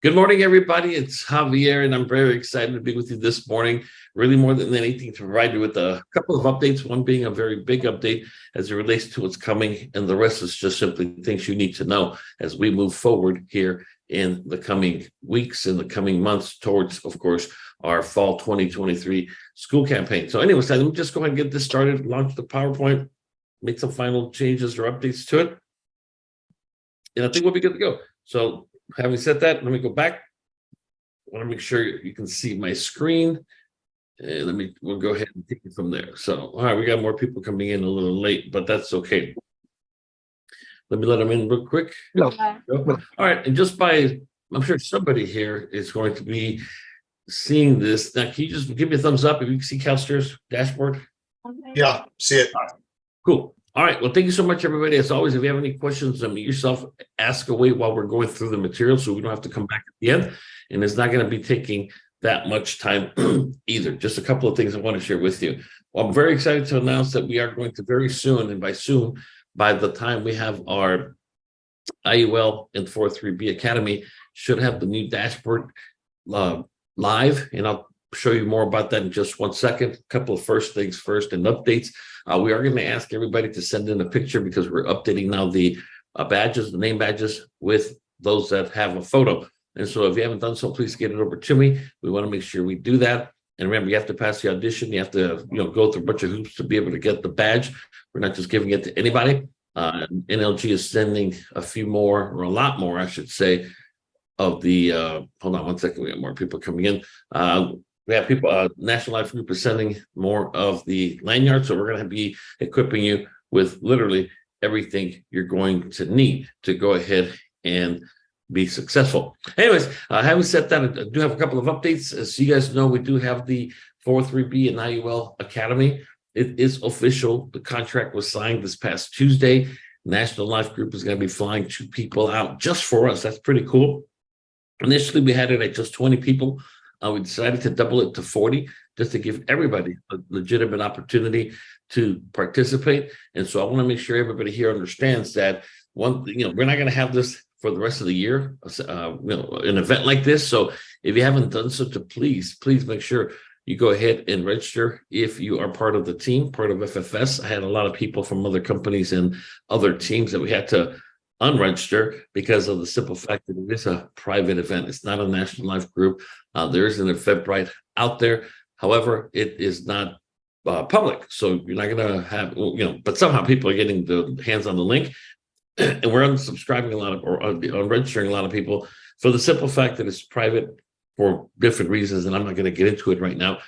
Good morning, everybody. It's Javier, and I'm very excited to be with you this morning. Really, more than anything, to provide you with a couple of updates, one being a very big update as it relates to what's coming, and the rest is just simply things you need to know as we move forward here in the coming weeks, in the coming months, towards, of course, our fall 2023 school campaign. So anyways, let me just go ahead and get this started, launch the PowerPoint, make some final changes or updates to it, and I think we'll be good to go. So having said that, let me go back. I want to make sure you can see my screen. And we'll go ahead and take it from there. So, all right, we got more people coming in a little late, but that's okay. Let me let them in real quick. No. All right, and I'm sure somebody here is going to be seeing this. Now, can you just give me a thumbs up if you can see CalSTRS Dashboard? Yeah, see it. Cool. All right. Well, thank you so much, everybody. As always, if you have any questions, yourself, ask away while we're going through the material so we don't have to come back at the end. And it's not going to be taking that much time either. Just a couple of things I want to share with you. Well, I'm very excited to announce that we are going to very soon, and by soon, by the time we have our IUL and 4.3B Academy, should have the new dashboard live, and I'll show you more about that in just 1 second. A couple of first things first and updates. We are going to ask everybody to send in a picture because we're updating now the badges, the name badges, with those that have a photo. And so if you haven't done so, please get it over to me. We want to make sure we do that. And remember, you have to pass the audition. You have to, go through a bunch of hoops to be able to get the badge. We're not just giving it to anybody. NLG is sending a few more, or a lot more, I should say, of the, hold on 1 second. We got more people coming in. We have people, National Life Group is sending more of the lanyards. So we're going to be equipping you with literally everything you're going to need to go ahead and be successful. Anyways, having said that, I do have a couple of updates. As you guys know, we do have the 4.3B and IUL Academy. It is official. The contract was signed this past Tuesday. National Life Group is going to be flying 2 people out just for us. That's pretty cool. Initially, we had it at just 20 people. We decided to double it to 40 just to give everybody a legitimate opportunity to participate. And so I want to make sure everybody here understands that we're not going to have this for the rest of the year, an event like this. So if you haven't done so, please make sure you go ahead and register if you are part of the team, part of FFS. I had a lot of people from other companies and other teams that we had to unregister because of the simple fact that it is a private event. It's not a National Life Group. There is an Eventbrite out there. However, it is not public. So you're not going to have, but somehow people are getting the hands on the link. And we're unsubscribing unregistering a lot of people for the simple fact that it's private for different reasons. And I'm not going to get into it right now.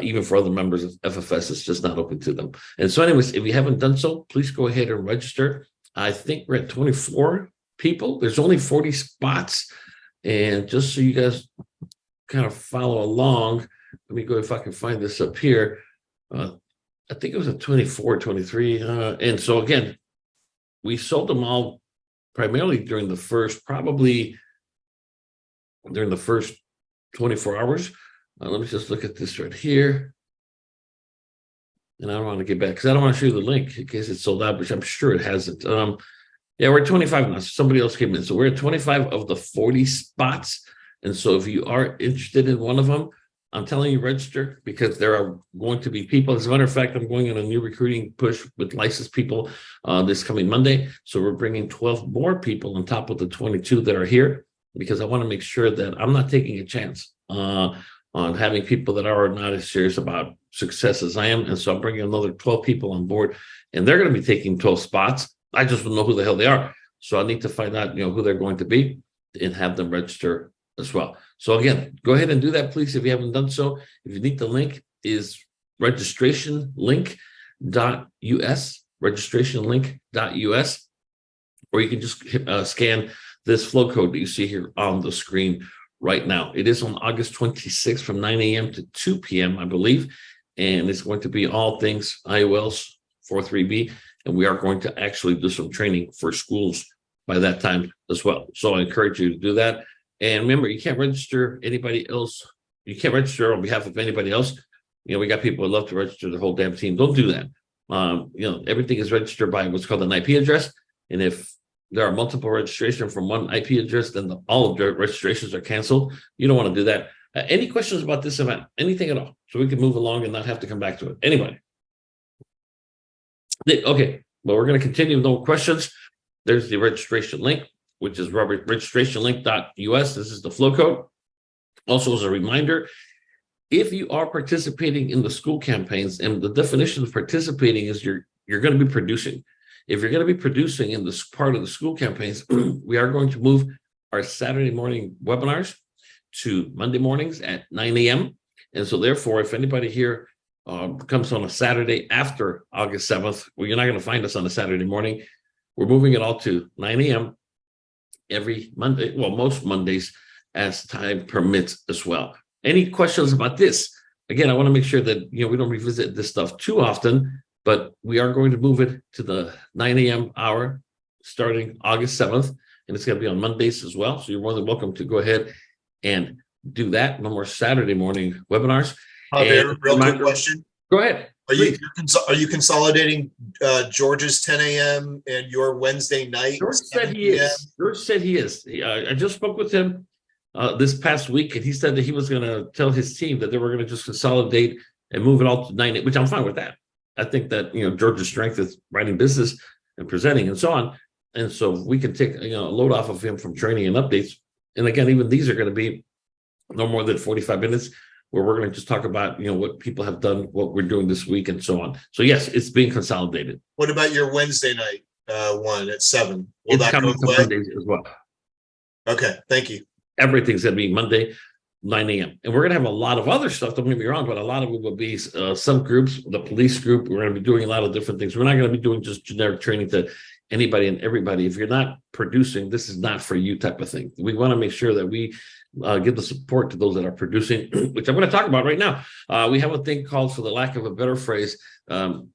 Even for other members of FFS, it's just not open to them. And so anyways, if you haven't done so, please go ahead and register. I think we're at 24 people. There's only 40 spots. And just so you guys kind of follow along, let me go if I can find this up here. I think it was at 24, 23. And so again, we sold them all primarily during the first 24 hours. Let me just look at this right here. And I don't want to get back because I don't want to show you the link in case it's sold out, which I'm sure it hasn't. Yeah, we're at 25 now. Somebody else came in. So we're at 25 of the 40 spots. And so if you are interested in one of them, I'm telling you, register, because there are going to be people. As a matter of fact, I'm going on a new recruiting push with licensed people this coming Monday. So we're bringing 12 more people on top of the 22 that are here, because I want to make sure that I'm not taking a chance on having people that are not as serious about success as I am. And so I'm bringing another 12 people on board, and they're going to be taking 12 spots. I just don't know who the hell they are. So I need to find out, who they're going to be and have them register as well. So again, go ahead and do that, please, if you haven't done so. If you need the link, is registrationlink.us, or you can just scan this flow code that you see here on the screen right now. It is on August 26th from 9 a.m. to 2 p.m., I believe. And it's going to be all things IOLs 4.3B. And we are going to actually do some training for schools by that time as well. So I encourage you to do that. And remember, you can't register anybody else. You can't register on behalf of anybody else. We got people who love to register the whole damn team. Don't do that. Everything is registered by what's called an IP address. And if there are multiple registrations from one IP address, then all of the registrations are canceled. You don't want to do that. Any questions about this event? Anything at all? So we can move along and not have to come back to it. Anybody? Okay, well, we're going to continue with no questions. There's the registration link, which is registrationlink.us. This is the flow code. Also, as a reminder, if you are participating in the school campaigns, and the definition of participating is you're going to be producing. If you're going to be producing in this part of the school campaigns, we are going to move our Saturday morning webinars to Monday mornings at 9 a.m. And so therefore, if anybody here comes on a Saturday after August 7th, well, you're not going to find us on a Saturday morning. We're moving it all to 9 a.m. every Monday, well, most Mondays as time permits as well. Any questions about this? Again, I want to make sure that we don't revisit this stuff too often, but we are going to move it to the 9 a.m. hour starting August 7th, and it's going to be on Mondays as well. So you're more than welcome to go ahead and do that. No more Saturday morning webinars. Javier, real quick question. Go ahead. Are you consolidating George's 10 a.m. and your Wednesday night? George said he is. George said he is. I just spoke with him this past week, and he said that he was going to tell his team that they were going to just consolidate and move it all to 9, which I'm fine with that. I think that George's strength is writing business and presenting and so on, and so we can take a load off of him from training and updates. And again, even these are going to be no more than 45 minutes, where we're going to just talk about what people have done, what we're doing this week, and so on. So yes, it's being consolidated. What about your Wednesday night one at 7? Will It's that coming go to away? Mondays as well. Okay, thank you. Everything's going to be Monday, 9 a.m. And we're going to have a lot of other stuff, don't get me wrong, but a lot of it will be subgroups, the police group. We're going to be doing a lot of different things. We're not going to be doing just generic training to anybody and everybody. If you're not producing, this is not for you type of thing. We want to make sure that we give the support to those that are producing, which I'm going to talk about right now. We have a thing called, for the lack of a better phrase,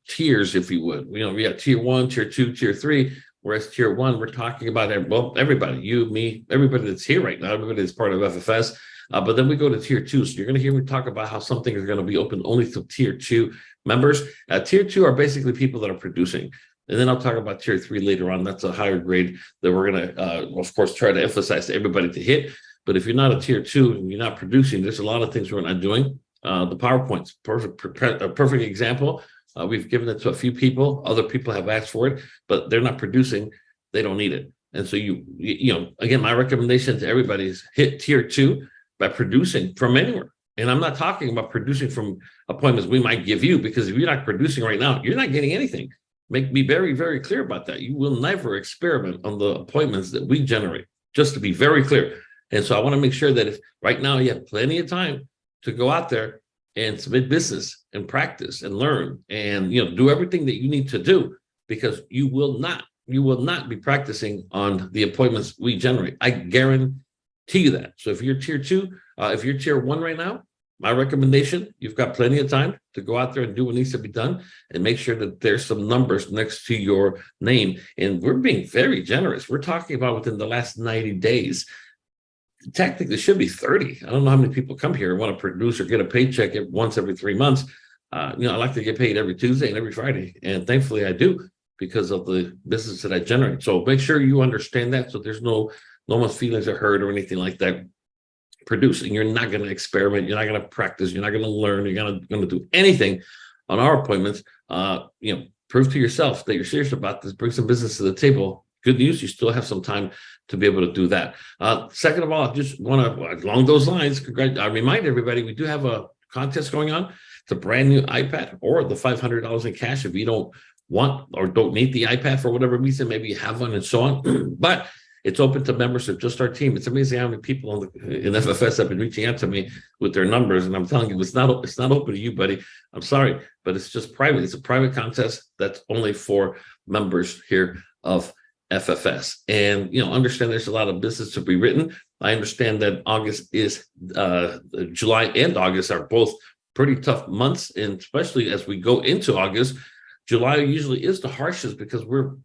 tiers, if you would. We have tier 1, tier 2, tier 3. Whereas tier 1, we're talking about everybody, you, me, everybody that's here right now, everybody that's part of FFS. But then we go to tier 2. So you're going to hear me talk about how something is going to be open only to tier 2 members. Tier 2 are basically people that are producing. And then I'll talk about tier 3 later on. That's a higher grade that we're going to, of course, try to emphasize to everybody to hit. But if you're not a tier 2 and you're not producing, there's a lot of things we're not doing. The PowerPoint's a perfect example. We've given it to a few people. Other people have asked for it, but they're not producing. They don't need it. And so again, my recommendation to everybody is hit tier 2 by producing from anywhere. And I'm not talking about producing from appointments we might give you, because if you're not producing right now, you're not getting anything. Make me very, very clear about that. You will never experiment on the appointments that we generate, just to be very clear. And so I want to make sure that if right now you have plenty of time to go out there and submit business and practice and learn and do everything that you need to do, because you will not be practicing on the appointments we generate. I guarantee you that. So if you're tier 2, if you're tier 1 right now, my recommendation, you've got plenty of time to go out there and do what needs to be done and make sure that there's some numbers next to your name. And we're being very generous. We're talking about within the last 90 days. Technically, it should be 30. I don't know how many people come here and want to produce or get a paycheck once every 3 months. I like to get paid every Tuesday and every Friday. And thankfully I do, because of the business that I generate. So make sure you understand that. So there's no one's feelings are hurt or anything like that. Producing, you're not going to experiment. You're not going to practice. You're not going to learn. You're going to do anything on our appointments. Prove to yourself that you're serious about this. Bring some business to the table. Good news, you still have some time to be able to do that. Second of all, I just want to, along those lines, I remind everybody, we do have a contest going on. It's a brand new iPad or the $500 in cash if you don't want or don't need the iPad for whatever reason. Maybe you have one and so on. But it's open to members of just our team. It's amazing how many people in FFS have been reaching out to me with their numbers. And I'm telling you, it's not open to you, buddy. I'm sorry, but it's just private. It's a private contest that's only for members here of FFS. And, understand there's a lot of business to be written. I understand that August is, July and August are both pretty tough months. And especially as we go into August, July usually is the harshest because we're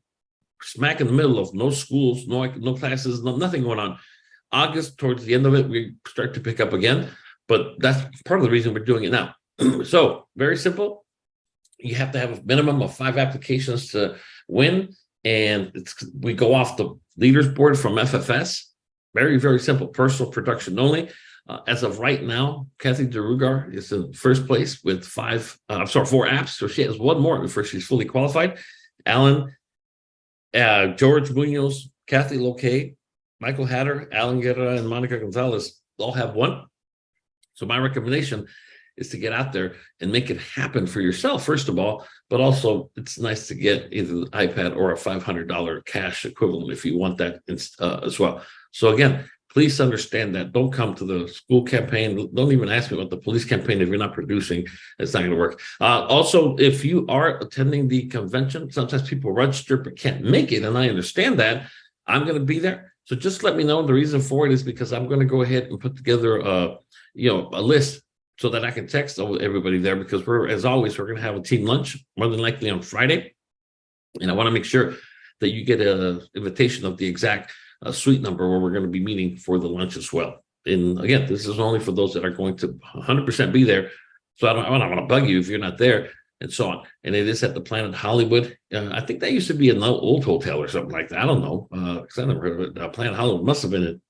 smack in the middle of no schools, no classes, nothing going on. August, towards the end of it, we start to pick up again, but that's part of the reason we're doing it now. So very simple. You have to have a minimum of 5 applications to win. And we go off the leaders board from FFS. Very, very simple, personal production only. As of right now, Kathy DeRugar is in first place with 4 apps. So she has one more before she's fully qualified. Alan, George Munoz, Kathy Loque, Michael Hatter, Alan Guerra, and Monica Gonzalez all have one. So my recommendation is to get out there and make it happen for yourself, first of all, but also it's nice to get either the iPad or a $500 cash equivalent if you want that as well. So again, please understand that. Don't come to the school campaign. Don't even ask me about the police campaign if you're not producing. It's not going to work. Also, if you are attending the convention, sometimes people register but can't make it, and I understand that. I'm going to be there. So just let me know. The reason for it is because I'm going to go ahead and put together a list so that I can text everybody there, because as always, we're going to have a team lunch, more than likely on Friday. And I want to make sure that you get an invitation of the exact suite number where we're going to be meeting for the lunch as well. And again, this is only for those that are going to 100% be there. So I don't want to bug you if you're not there, and so on. And it is at the Planet Hollywood. I think that used to be an old hotel or something like that. I don't know, because I never heard of it. Planet Hollywood must have been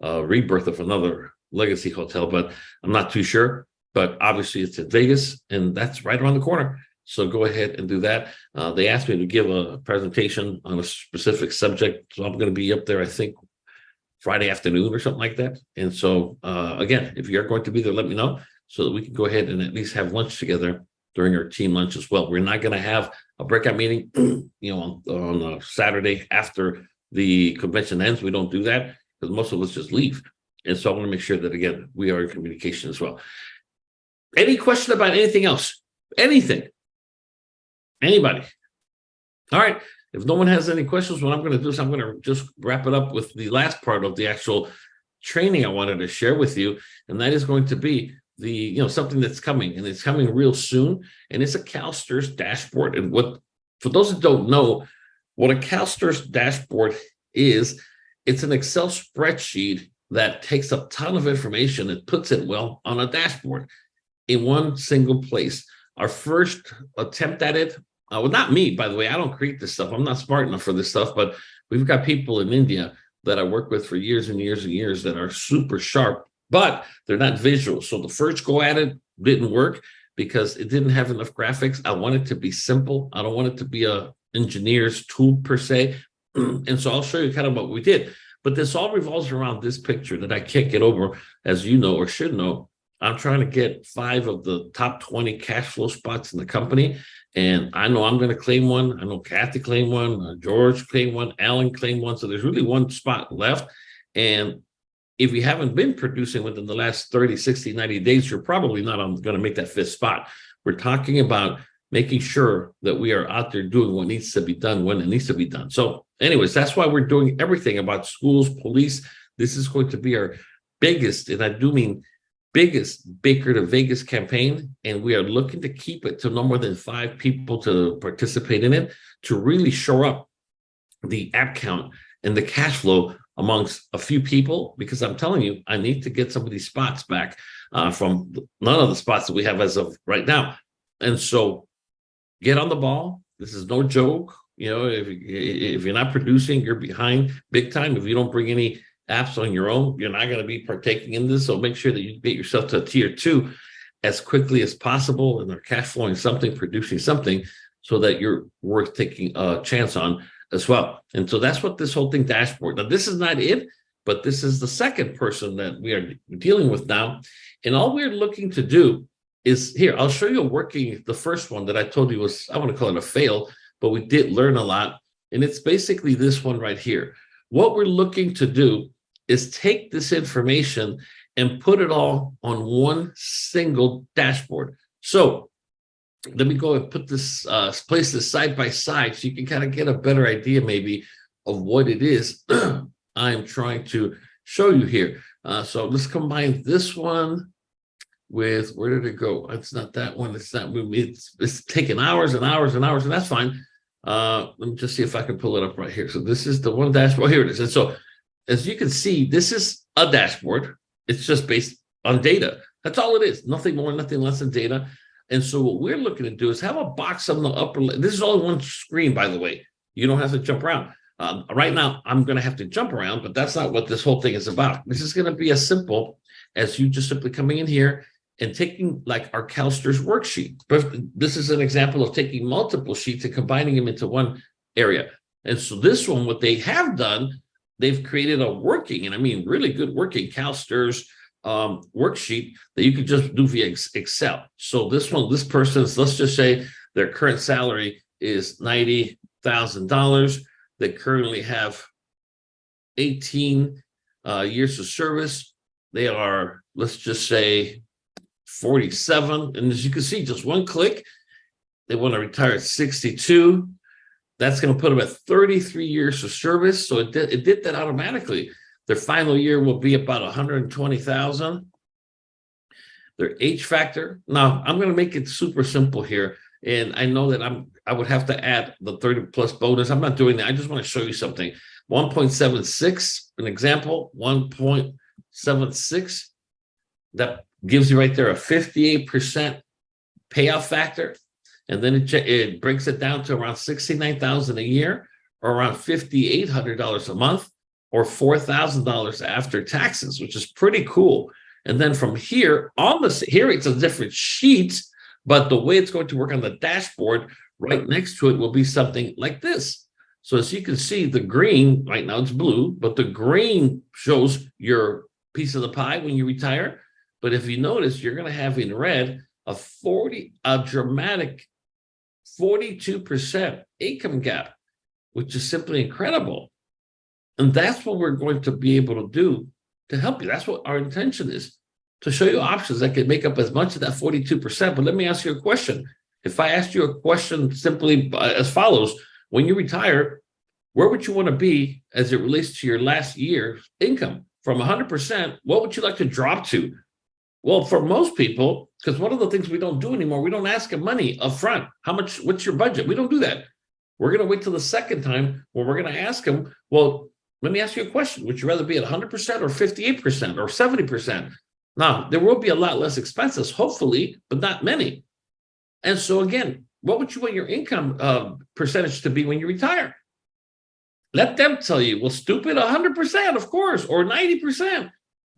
a rebirth of another legacy hotel, but I'm not too sure. But obviously it's in Vegas, and that's right around the corner. So go ahead and do that. They asked me to give a presentation on a specific subject. So I'm going to be up there, I think, Friday afternoon or something like that. And so, again, if you're going to be there, let me know so that we can go ahead and at least have lunch together during our team lunch as well. We're not going to have a breakout meeting, on a Saturday after the convention ends. We don't do that because most of us just leave. And so I want to make sure that, again, we are in communication as well. Any question about anything else? Anything? Anybody? All right. If no one has any questions, what I'm going to do is I'm going to just wrap it up with the last part of the actual training I wanted to share with you. And that is going to be something that's coming, and it's coming real soon. And it's a CalSTRS dashboard. And for those that don't know what a CalSTRS dashboard is, it's an Excel spreadsheet that takes a ton of information and puts it on a dashboard in one single place. Our first attempt at it, well, not me, by the way, I don't create this stuff. I'm not smart enough for this stuff, but we've got people in India that I work with for years and years and years that are super sharp, but they're not visual. So the first go at it didn't work because it didn't have enough graphics. I want it to be simple. I don't want it to be a engineer's tool per se. And so I'll show you kind of what we did. But this all revolves around this picture that I can't get over, as you know or should know. I'm trying to get 5 of the top 20 cash flow spots in the company. And I know I'm going to claim one. I know Kathy claimed one. George claimed one. Alan claimed one. So there's really one spot left. And if you haven't been producing within the last 30, 60, 90 days, you're probably not going to make that 5th spot. We're talking about making sure that we are out there doing what needs to be done when it needs to be done. So anyways, that's why we're doing everything about schools, police. This is going to be our biggest, and I do mean biggest Baker to Vegas campaign, and we are looking to keep it to no more than 5 people to participate in it, to really shore up the app count and the cash flow amongst a few people, because I'm telling you, I need to get some of these spots back from none of the spots that we have as of right now. And so get on the ball. This is no joke. If you're not producing, you're behind big time. If you don't bring any apps on your own, you're not going to be partaking in this. So make sure that you get yourself to a tier 2 as quickly as possible, and they're cash flowing something, producing something, so that you're worth taking a chance on as well. And so that's what this whole thing dashboard. Now, this is not it, but this is the second person that we are dealing with now. And all we're looking to do is here. I'll show you working the first one that I told you was, I want to call it a fail, but we did learn a lot. And it's basically this one right here. What we're looking to do is take this information and put it all on one single dashboard. So let me go and put this, place this side by side so you can kind of get a better idea maybe of what it is I'm trying to show you here. So let's combine this one with, where did it go? It's not that one. It's not, it's taking hours and hours and hours, and that's fine. Let me just see if I can pull it up right here. So this is the one dashboard. Here it is. And so as you can see, this is a dashboard. It's just based on data. That's all it is. Nothing more, nothing less than data. And so what we're looking to do is have a box on the upper. This is all one screen, by the way. You don't have to jump around. Right now, I'm going to have to jump around, but that's not what this whole thing is about. This is going to be as simple as you just simply coming in here and taking like our CalSTRS worksheet. But this is an example of taking multiple sheets and combining them into one area. And so this one, what they have done, they've created a working, and I mean really good working CalSTRS worksheet that you could just do via Excel. So this one, this person's, let's just say their current salary is $90,000. They currently have 18 years of service. They are, let's just say 47. And as you can see, just one click, they want to retire at 62. That's going to put them at 33 years of service. So it did that automatically. Their final year will be about 120,000. Their age factor. Now, I'm going to make it super simple here. And I know that I would have to add the 30 plus bonus. I'm not doing that. I just want to show you something. 1.76, an example, 1.76. That gives you right there a 58% payoff factor. And then it breaks it down to around $69,000 a year, or around $5,800 a month, or $4,000 after taxes, which is pretty cool. And then from here on here it's a different sheet, but the way it's going to work on the dashboard right next to it will be something like this. So as you can see, the green right now it's blue, but the green shows your piece of the pie when you retire. But if you notice, you're going to have in red a dramatic 42% income gap, which is simply incredible. And that's what we're going to be able to do to help you. That's what our intention is, to show you options that can make up as much of that 42%. But let me ask you a question. If I asked you a question simply as follows, when you retire, where would you want to be as it relates to your last year's income? From 100%, what would you like to drop to? Well, for most people, because one of the things we don't do anymore, we don't ask them money up front. How much, what's your budget? We don't do that. We're going to wait till the second time when we're going to ask them, well, let me ask you a question. Would you rather be at 100% or 58% or 70%? Now, there will be a lot less expenses, hopefully, but not many. And so again, what would you want your income percentage to be when you retire? Let them tell you, well, stupid, 100%, of course, or 90%.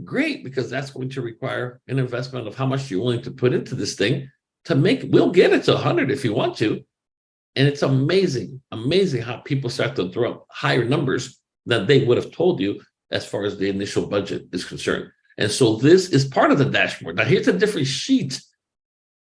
Great, because that's going to require an investment of how much you're willing to put into this thing to make, we'll get it to 100 if you want to. And it's amazing, amazing how people start to throw up higher numbers than they would have told you as far as the initial budget is concerned. And so this is part of the dashboard. Now here's a different sheet,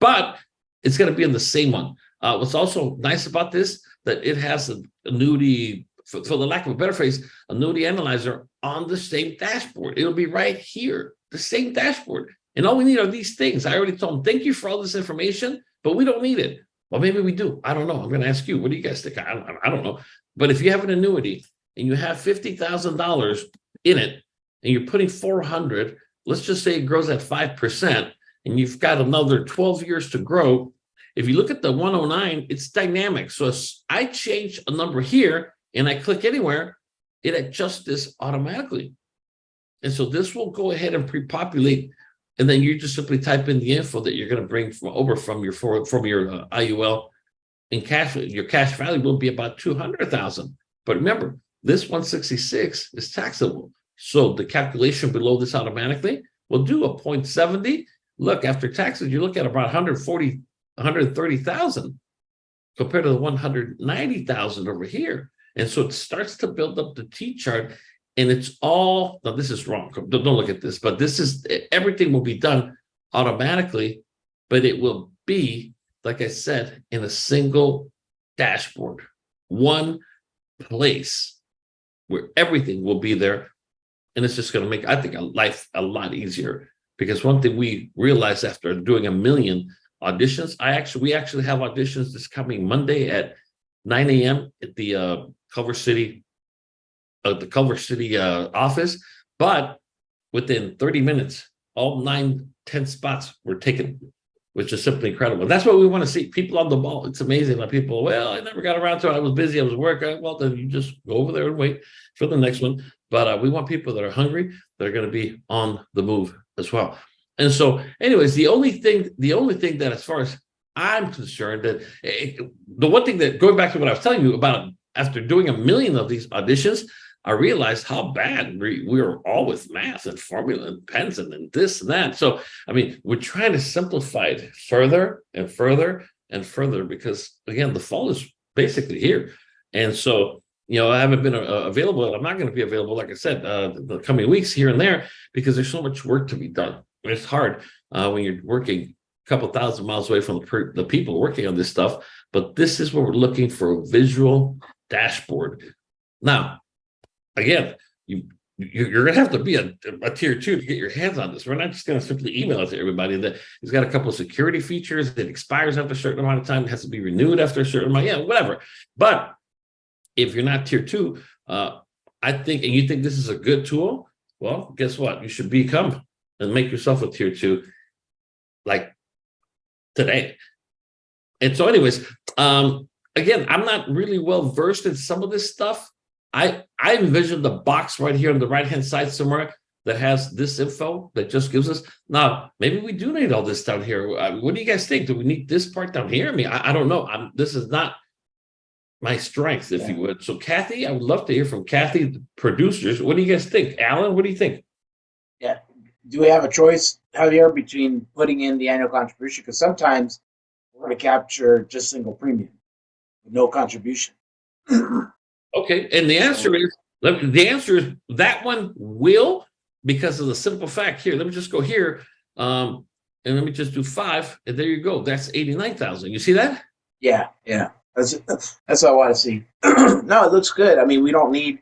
but it's going to be in the same one. What's also nice about this, that it has an annuity, for the lack of a better phrase, annuity analyzer on the same dashboard. It'll be right here, the same dashboard. And all we need are these things. I already told them, thank you for all this information, but we don't need it. Well, maybe we do. I don't know. I'm going to ask you, what do you guys think? I don't know. But if you have an annuity and you have $50,000 in it and you're putting 400, let's just say it grows at 5% and you've got another 12 years to grow. If you look at the 109, it's dynamic. So I change a number here and I click anywhere, it adjusts this automatically. And so this will go ahead and pre-populate, and then you just simply type in the info that you're going to bring from your IUL, and your cash value will be about 200,000. But remember, this 166 is taxable. So the calculation below this automatically will do a 0.70. Look, after taxes, you look at about 130,000 compared to the 190,000 over here. And so it starts to build up the T-chart, and it's all, now this is wrong, don't look at this, but this is, everything will be done automatically, but it will be, like I said, in a single dashboard, one place where everything will be there. And it's just going to make, I think, life a lot easier, because one thing we realized after doing 1 million auditions, we actually have auditions this coming Monday at 9 a.m. at the Culver City office, but within 30 minutes, all 9-10 spots were taken, which is simply incredible. That's what we want to see, people on the ball. It's amazing that people, well, I never got around to it. I was busy, I was working. Well, then you just go over there and wait for the next one. But we want people that are hungry, that are going to be on the move as well. And so anyways, the only thing that, as far as I'm concerned, that the one thing that, going back to what I was telling you about after doing a million of these auditions, I realized how bad we were all with math and formula and pens and this and that. So, I mean, we're trying to simplify it further and further and further because, again, the fall is basically here. And so, I haven't been available. I'm not going to be available, like I said, the coming weeks here and there because there's so much work to be done. It's hard when you're working a couple thousand miles away from the people working on this stuff. But this is what we're looking for, a visual dashboard. Now, again, you're going to have to be a tier 2 to get your hands on this. We're not just going to simply email it to everybody. That it's got a couple of security features. It expires after a certain amount of time. It has to be renewed after a certain amount. Whatever. But if you're not tier 2, I think, and you think this is a good tool, well, guess what? You should become and make yourself a tier 2, like today. And so, anyways, again, I'm not really well versed in some of this stuff. I envision the box right here on the right-hand side somewhere that has this info that just gives us. Now, maybe we do need all this down here. What do you guys think? Do we need this part down here? I mean, I don't know. This is not my strength, if you would. So, Kathy, I would love to hear from Kathy, the producers. What do you guys think? Alan, what do you think? Yeah. Do we have a choice, Javier, between putting in the annual contribution? Because sometimes we're going to capture just single premium with no contribution. Okay, and the answer is that one will, because of the simple fact here. Let me just go here, and let me just do 5, and there you go. That's 89,000. You see that? Yeah. That's what I want to see. No, it looks good. I mean, we don't need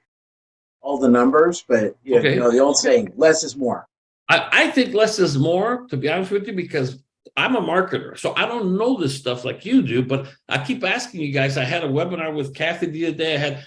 all the numbers, but Okay. The old saying, less is more. I think less is more, to be honest with you, because I'm a marketer, so I don't know this stuff like you do, but I keep asking you guys. I had a webinar with Kathy the other day.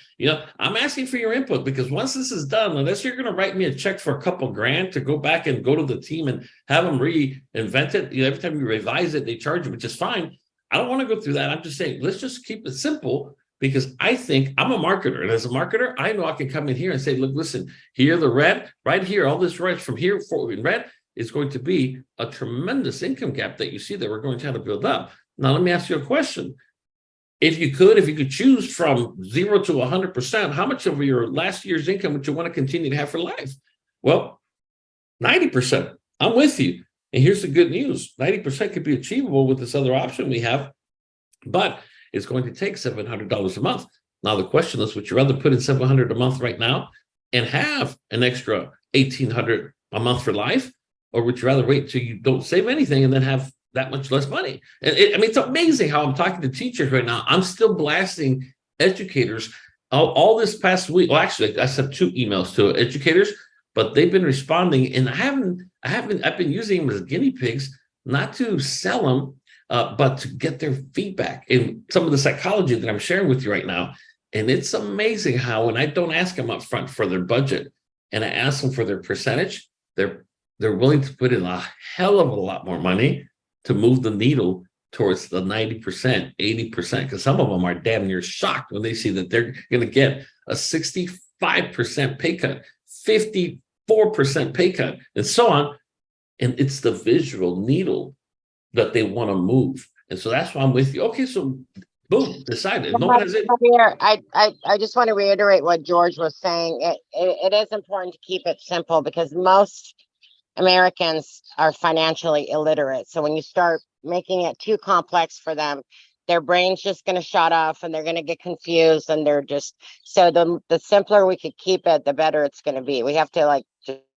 I'm asking for your input because once this is done, unless you're going to write me a check for a couple grand to go back and go to the team and have them reinvent it, every time you revise it, they charge you, which is fine. I don't want to go through that. I'm just saying, let's just keep it simple because I think I'm a marketer. And as a marketer, I know I can come in here and say, look, listen, here, the red, right here, all this red from here forward in red is going to be a tremendous income gap that you see that we're going to have to build up. Now, let me ask you a question. If you could choose from 0 to 100%, how much of your last year's income would you want to continue to have for life? Well, 90%. I'm with you. And here's the good news. 90% could be achievable with this other option we have, but it's going to take $700 a month. Now, the question is, would you rather put in $700 a month right now and have an extra $1,800 a month for life? Or would you rather wait till you don't save anything and then have that much less money? It's amazing how I'm talking to teachers right now. I'm still blasting educators all this past week. Well, actually, I sent 2 emails to educators, but they've been responding, and I've been using them as guinea pigs, not to sell them, but to get their feedback and some of the psychology that I'm sharing with you right now. And it's amazing how when I don't ask them up front for their budget and I ask them for their percentage, they're willing to put in a hell of a lot more money to move the needle towards the 90%, 80%, because some of them are damn near shocked when they see that they're going to get a 65% pay cut, 54% pay cut, and so on. And it's the visual needle that they want to move. And so that's why I'm with you. Okay, so boom, decided. No one has it. I just want to reiterate what George was saying. It is important to keep it simple because most Americans are financially illiterate. So when you start making it too complex for them, their brain's just going to shut off and they're going to get confused, and they're just, so the simpler we could keep it, the better it's going to be. We have to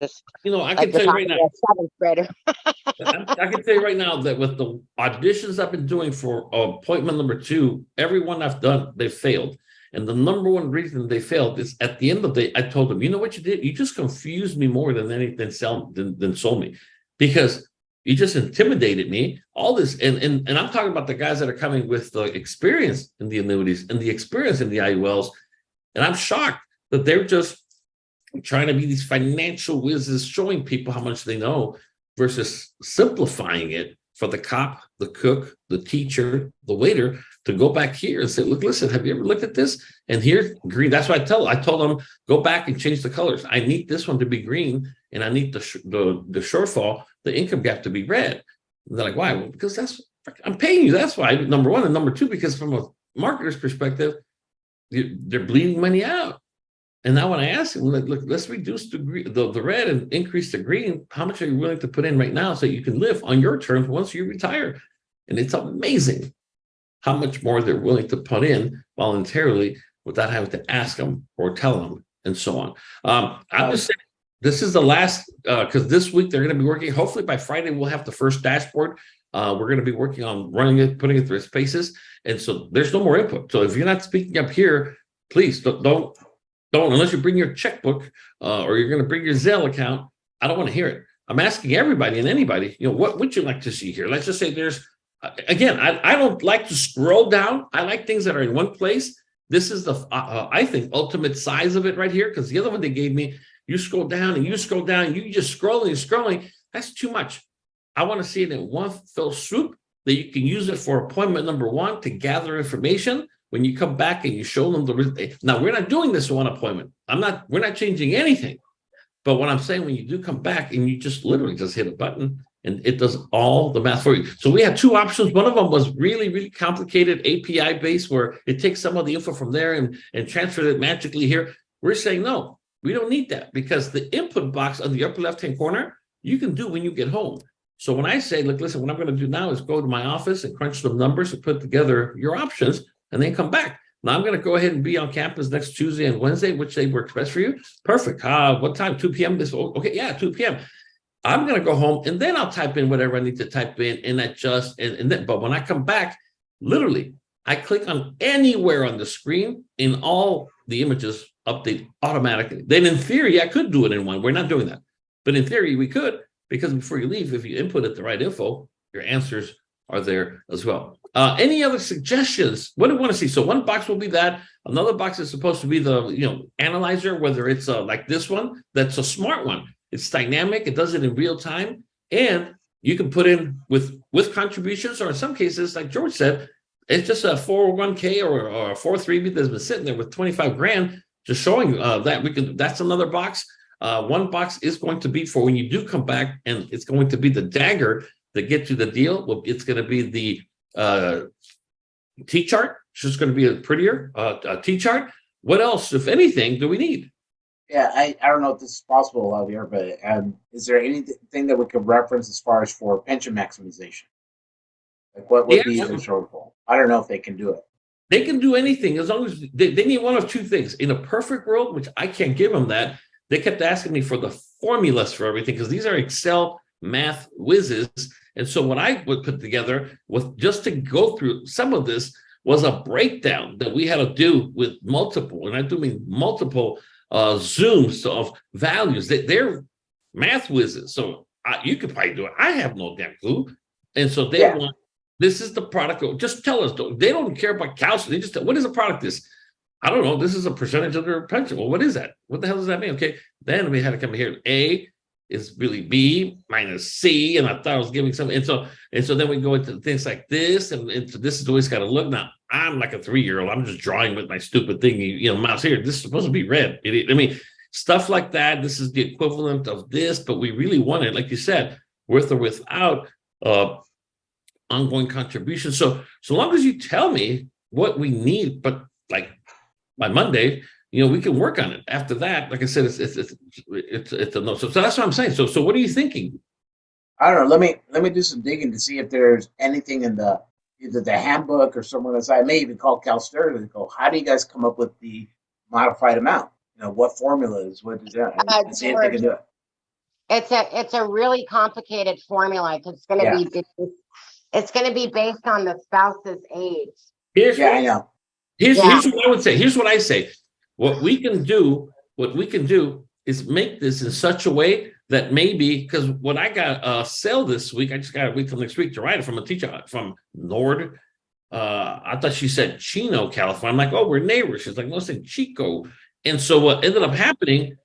just, I can tell you right now, 7th grader. I can tell you right now that with the auditions I've been doing for appointment number 2, everyone I've done, they failed. And the number one reason they failed is at the end of the day, I told them, you know what you did? You just confused me more than anything than sold me, because you just intimidated me. All this, and I'm talking about the guys that are coming with the experience in the annuities and the experience in the IULs. And I'm shocked that they're just trying to be these financial whizzes, showing people how much they know versus simplifying it for the cop, the cook, the teacher, the waiter to go back here and say, look, listen, have you ever looked at this? And here's green. That's what I told them, go back and change the colors. I need this one to be green, and I need the shortfall, the income gap, to be red. And they're like, why? Well, because I'm paying you. That's why, number one. And number two, because from a marketer's perspective, they're bleeding money out. And now when I ask them, look, let's reduce the red and increase the green. How much are you willing to put in right now so you can live on your terms once you retire? And it's amazing how much more they're willing to put in voluntarily without having to ask them or tell them and so on. I'm just saying, this is the last, because this week they're going to be working. Hopefully by Friday, we'll have the first dashboard. We're going to be working on running it, putting it through its paces. And so there's no more input. So if you're not speaking up here, please don't, unless you bring your checkbook or you're going to bring your Zelle account. I don't want to hear it. I'm asking everybody and anybody, what would you like to see here? Let's just say there's, again, I don't like to scroll down. I like things that are in one place. This is the, I think, ultimate size of it right here, because the other one they gave me, you scroll down and you scroll down, and you just scrolling and scrolling. That's too much. I want to see it in one fell swoop that you can use it for appointment number one to gather information. When you come back and you show them the, now we're not doing this one appointment. We're not changing anything. But what I'm saying, when you do come back and you just literally just hit a button and it does all the math for you. So we had two options. One of them was really, really complicated API based, where it takes some of the info from there and transfers it magically here. We're saying, no, we don't need that, because the input box on the upper left-hand corner, you can do when you get home. So when I say, look, listen, what I'm going to do now is go to my office and crunch some numbers and put together your options and then come back. Now I'm going to go ahead and be on campus next Tuesday and Wednesday. Which day works best for you? Perfect. What time? 2 p.m. Okay, yeah, 2 p.m. I'm going to go home and then I'll type in whatever I need to type in and adjust. And then, but when I come back, literally, I click on anywhere on the screen and all the images update automatically. Then in theory, I could do it in one. We're not doing that. But in theory, we could, because before you leave, if you inputted the right info, your answers are there as well. Any other suggestions? What do you want to see? So one box will be that. Another box is supposed to be the analyzer, whether it's like this one, that's a smart one. It's dynamic. It does it in real time. And you can put in with contributions, or in some cases, like George said, it's just a 401k or a 403b that's been sitting there with 25 grand, just showing that that's another box. One box is going to be for when you do come back, and it's going to be the dagger that gets you the deal. Well, it's going to be the T-chart. It's just going to be a prettier T-chart. What else, if anything, do we need? Yeah, I don't know if this is possible out here, but is there anything that we could reference as far as for pension maximization? Like what would be the shortfall? I don't know if they can do it. They can do anything as long as they need one of two things. In a perfect world, which I can't give them that, they kept asking me for the formulas for everything, because these are Excel math whizzes. And so what I would put together was just to go through some of this was a breakdown that we had to do with multiple, and I do mean multiple zooms of values. They're math whizzes. So you could probably do it. I have no damn clue. And so they want, this is the product. Just tell us. They don't care about CalSTRS. They just, what is the product this? I don't know. This is a percentage of their pension. Well, what is that? What the hell does that mean? Okay. Then we had to come here. A is really B minus C. And I thought I was giving some. And so then we go into things like this. And this is the way it's got to look. Now, I'm like a 3-year-old. I'm just drawing with my stupid thing. Mouse here. This is supposed to be red. I mean, stuff like that. This is the equivalent of this. But we really want it, like you said, with or without ongoing contributions. So long as you tell me what we need, but like by Monday, we can work on it. After that, like I said, it's a no. So that's what I'm saying. So what are you thinking? I don't know. Let me do some digging to see if there's anything in either the handbook or somewhere else. I may even call CalSTRS and go, how do you guys come up with the modified amount? What formulas? What is that? And see if they can do it. It's a really complicated formula, because it's going to be based on the spouse's age. I know. Here's what I would say. Here's what I say. What we can do is make this in such a way that maybe, because when I got a sale this week, I just got to wait till next week to write it from a teacher from Nord. I thought she said Chino, California. I'm like, oh, we're neighbors. She's like, no, it's in Chico. And so what ended up happening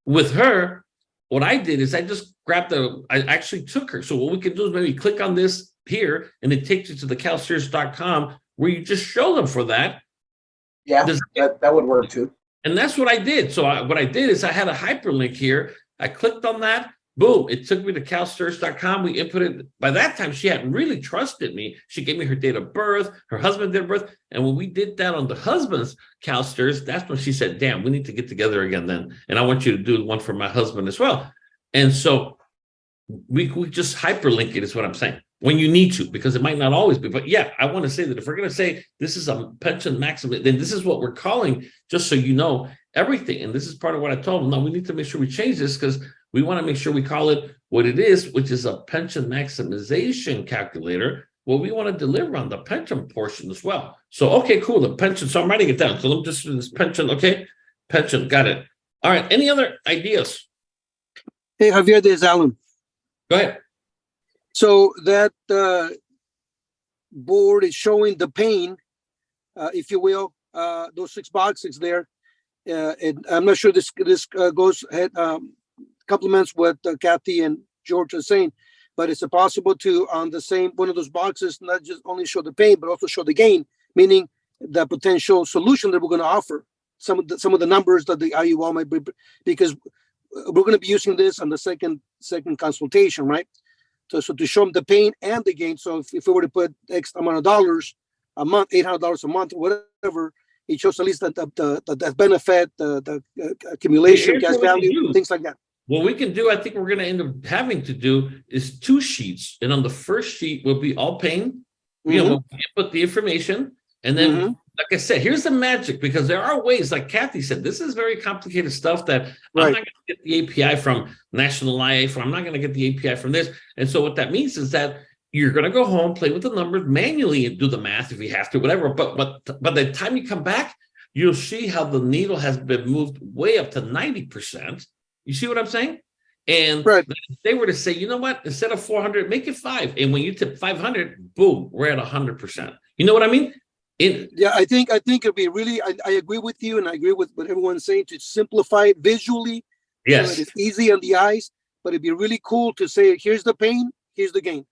with her, what I did is I just I actually took her. So what we can do is maybe click on this here, and it takes you to the CalSTRS.com, where you just show them for that. Yeah, that would work too. And that's what I did. So what I did is I had a hyperlink here. I clicked on that. Boom, it took me to CalSTRS.com. We inputted. By that time, she hadn't really trusted me. She gave me her date of birth, her husband's date of birth. And when we did that on the husband's CalSTRS, that's when she said, damn, we need to get together again then. And I want you to do one for my husband as well. And so we just hyperlink it is what I'm saying. When you need to, because it might not always be. But yeah, I want to say that if we're going to say this is a pension maximum, then this is what we're calling, just so you know, everything. And this is part of what I told them. No, we need to make sure we change this because we want to make sure we call it what it is, which is a pension maximization calculator. Well, we want to deliver on the pension portion as well. So, okay, cool. The pension. So I'm writing it down. So let me just do this pension. Okay. Pension. Got it. All right. Any other ideas? Hey, Javier, this is Alan. Go ahead. So that board is showing the pain, if you will, those 6 boxes there. And I'm not sure this goes ahead, complements what Kathy and George are saying, but it's possible to, on the same one of those boxes, not just only show the pain, but also show the gain, meaning the potential solution that we're going to offer. Some of the numbers that the IUL might be, because we're going to be using this on the second consultation, right? So to show them the pain and the gain. So if we were to put X amount of dollars a month, $800 a month, whatever, it shows at least that the benefit, the accumulation, cash value, things like that. What we can do, I think we're going to end up having to do is 2 sheets. And on the first sheet will be all pain. You know, we'll put the information. And then, like I said, here's the magic, because there are ways, like Kathy said, this is very complicated stuff that I'm not going to get the API from National Life, or I'm not going to get the API from this. And so what that means is that you're going to go home, play with the numbers manually and do the math if you have to, whatever. But by the time you come back, you'll see how the needle has been moved way up to 90%. You see what I'm saying? And if they were to say, you know what, instead of 400, make it 5. And when you tip 500, boom, we're at 100%. You know what I mean? Yeah, I think it'd be really, I agree with you, and I agree with what everyone's saying, to simplify it visually. Yes. So that it's easy on the eyes, but it'd be really cool to say, here's the pain, here's the gain.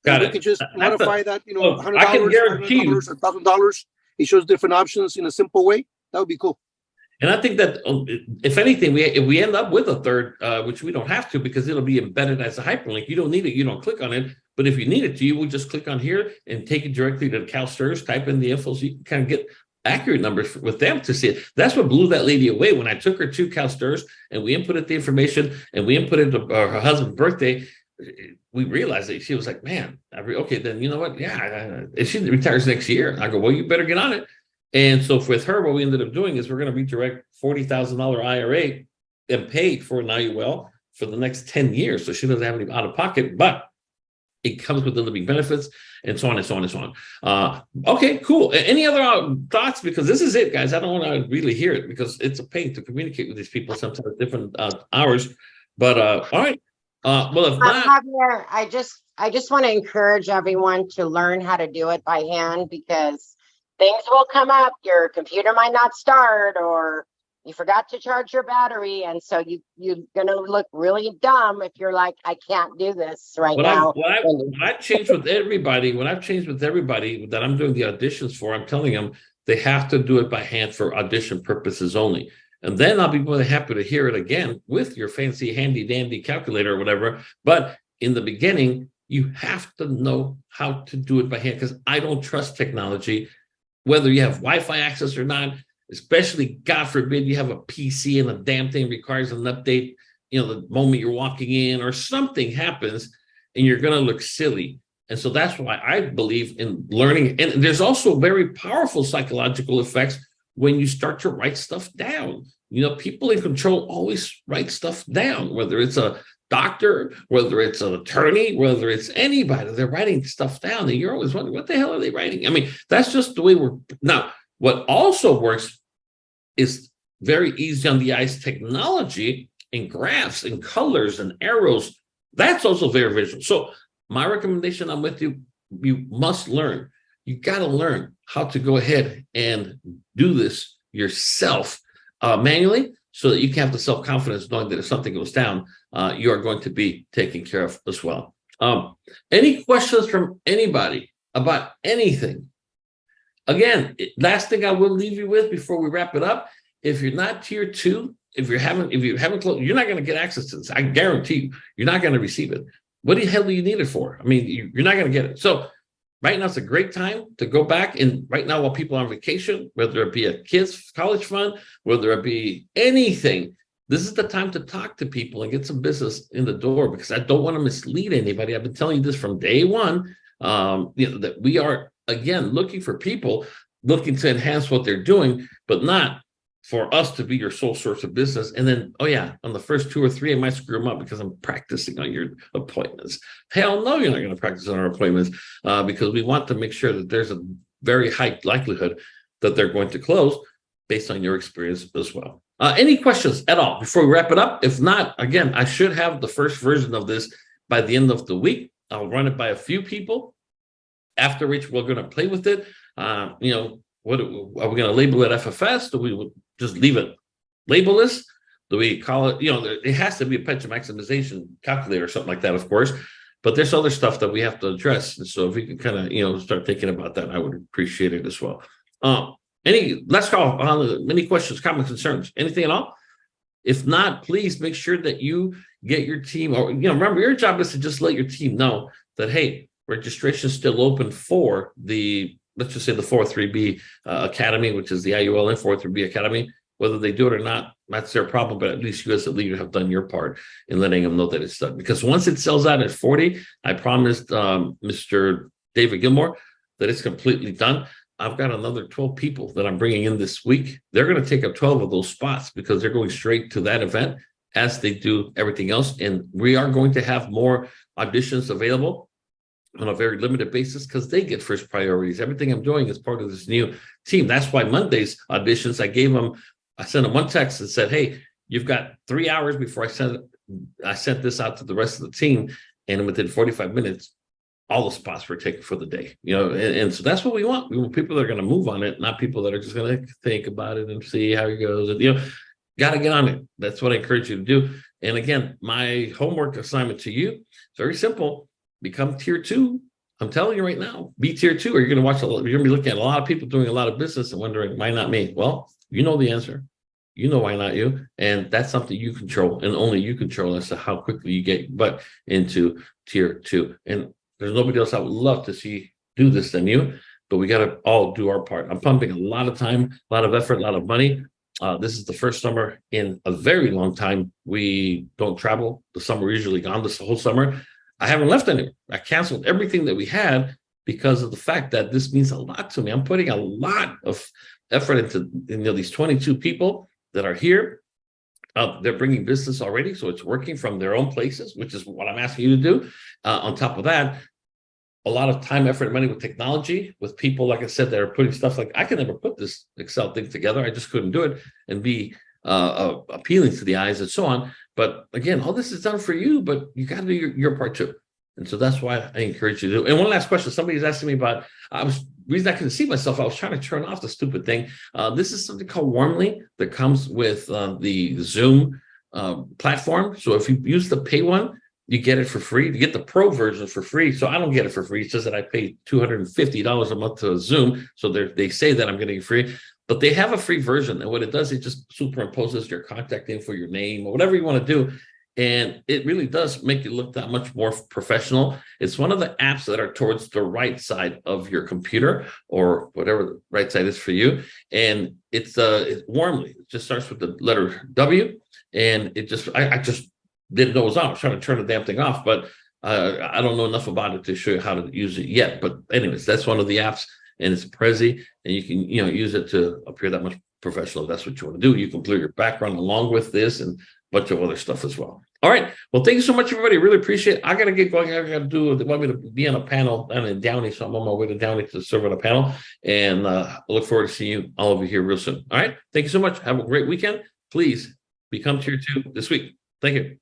Got we it. can just modify that, you know, $100, I can guarantee you, $1,000. It shows different options in a simple way. That would be cool. And I think that if anything, if we end up with a third, which we don't have to because it'll be embedded as a hyperlink. You don't need it. You don't click on it. But if you need it to, you will just click on here and take it directly to the CalSTRS, type in the info so you can kind of get accurate numbers with them to see it. That's what blew that lady away when I took her to CalSTRS and we inputted the information and we inputted her husband's birthday. We realized that she was like, man, okay, then you know what? Yeah, if she retires next year, I go, well, you better get on it. And so with her, what we ended up doing is we're going to redirect $40,000 IRA and pay for an IUL for the next 10 years. So she doesn't have any out of pocket, but it comes with the living benefits and so on and so on and so on. Okay, cool. Any other thoughts? Because this is it, guys. I don't want to really hear it because it's a pain to communicate with these people sometimes at different hours. But all right. Well, if not, Javier, I just want to encourage everyone to learn how to do it by hand, because things will come up. Your computer might not start, or you forgot to charge your battery, and so you're gonna look really dumb if you're like, I can't do this now. When I've changed with everybody that I'm doing the auditions for, I'm telling them they have to do it by hand for audition purposes only. And then I'll be more than happy to hear it again with your fancy handy dandy calculator or whatever. But in the beginning, you have to know how to do it by hand, because I don't trust technology, whether you have Wi-Fi access or not, especially, God forbid, you have a PC and a damn thing requires an update, you know, the moment you're walking in or something happens and you're going to look silly. And so that's why I believe in learning. And there's also very powerful psychological effects when you start to write stuff down. You know, people in control always write stuff down, whether it's a doctor, whether it's an attorney, whether it's anybody, they're writing stuff down. And you're always wondering, what the hell are they writing? I mean, that's just the way we're now. What also works is very easy on the eyes technology and graphs and colors and arrows. That's also very visual. So my recommendation, I'm with you. You must learn. You got to learn how to go ahead and do this yourself manually, so that you can have the self-confidence knowing that if something goes down, you are going to be taken care of as well. Any questions from anybody about anything? Again, last thing I will leave you with before we wrap it up if you're not tier 2, if you haven't closed, you're not going to get access to this. I guarantee you, you're not going to receive it. What the hell do you need it for? I mean, you're not going to get it. So right now, it's a great time to go back. And right now, while people are on vacation, whether it be a kid's college fund, whether it be anything, this is the time to talk to people and get some business in the door, because I don't want to mislead anybody. I've been telling you this from day one, that we are, again, looking for people looking to enhance what they're doing, but not for us to be your sole source of business. And then, oh yeah, on the first 2 or 3, I might screw them up because I'm practicing on your appointments. Hell no, you're not going to practice on our appointments, because we want to make sure that there's a very high likelihood that they're going to close based on your experience as well. Any questions at all before we wrap it up? If not, again, I should have the first version of this by the end of the week. I'll run it by a few people, after which we're going to play with it. What are we going to label it FFS? Do we just leave it labelless? Do we call it, it has to be a pension maximization calculator or something like that, of course, but there's other stuff that we have to address. And so if we can kind of, start thinking about that, I would appreciate it as well. Let's call on any questions, comments, concerns, anything at all? If not, please make sure that you get your team, or, remember, your job is to just let your team know that, hey, registration is still open for let's just say the 403B Academy, which is the IUL and 403B Academy. Whether they do it or not, that's their problem, but at least you as a leader have done your part in letting them know that it's done. Because once it sells out at 40, I promised Mr. David Gilmore that it's completely done. I've got another 12 people that I'm bringing in this week. They're going to take up 12 of those spots because they're going straight to that event as they do everything else. And we are going to have more auditions available on a very limited basis because they get first priorities. Everything I'm doing is part of this new team. That's why Monday's auditions, I sent them one text and said, hey, you've got 3 hours before I sent this out to the rest of the team. And within 45 minutes, all the spots were taken for the day, and so that's what we want. We want people that are going to move on it, not people that are just going to think about it and see how it goes. And, got to get on it. That's what I encourage you to do. And again, my homework assignment to you is very simple. Become tier 2. I'm telling you right now, be tier 2, or you're going to be looking at a lot of people doing a lot of business and wondering, why not me? Well, you know the answer. You know why not you? And that's something you control, and only you control as to how quickly you get but into tier 2. And there's nobody else I would love to see do this than you, but we got to all do our part. I'm pumping a lot of time, a lot of effort, a lot of money. This is the first summer in a very long time we don't travel. The summer we're usually gone this whole summer. I haven't left anywhere. I canceled everything that we had because of the fact that this means a lot to me. I'm putting a lot of effort into these 22 people that are here. They're bringing business already, so it's working from their own places, which is what I'm asking you to do. On top of that, a lot of time, effort, and money with technology, with people, like I said, that are putting stuff like, I could never put this Excel thing together. I just couldn't do it and be appealing to the eyes and so on. But again, all this is done for you, but you got to do your part too. And so that's why I encourage you to do. And one last question. Somebody's asking me about, reason I couldn't see myself, I was trying to turn off the stupid thing. This is something called Warmly that comes with the Zoom platform. So if you use the pay one, you get it for free. You get the pro version for free. So I don't get it for free. It's just that I pay $250 a month to Zoom. So they say that I'm getting it free, but they have a free version. And what it does, it just superimposes your contact info, your name, or whatever you want to do. And it really does make you look that much more professional. It's one of the apps that are towards the right side of your computer, or whatever the right side is for you. And it's Warmly. It just starts with the letter W. And it just, I just didn't know it was on. I was trying to turn the damn thing off, but I don't know enough about it to show you how to use it yet. But anyways, that's one of the apps, and it's Prezi, and you can use it to appear that much professional. If that's what you want to do. You can clear your background along with this and a bunch of other stuff as well. All right. Well, thank you so much, everybody. Really appreciate it. I got to get going. I got to do, they want me to be on a panel down in Downey, so I'm on my way to Downey to serve on a panel. And I look forward to seeing you, all of you here real soon. All right. Thank you so much. Have a great weekend. Please become tier 2 this week. Thank you.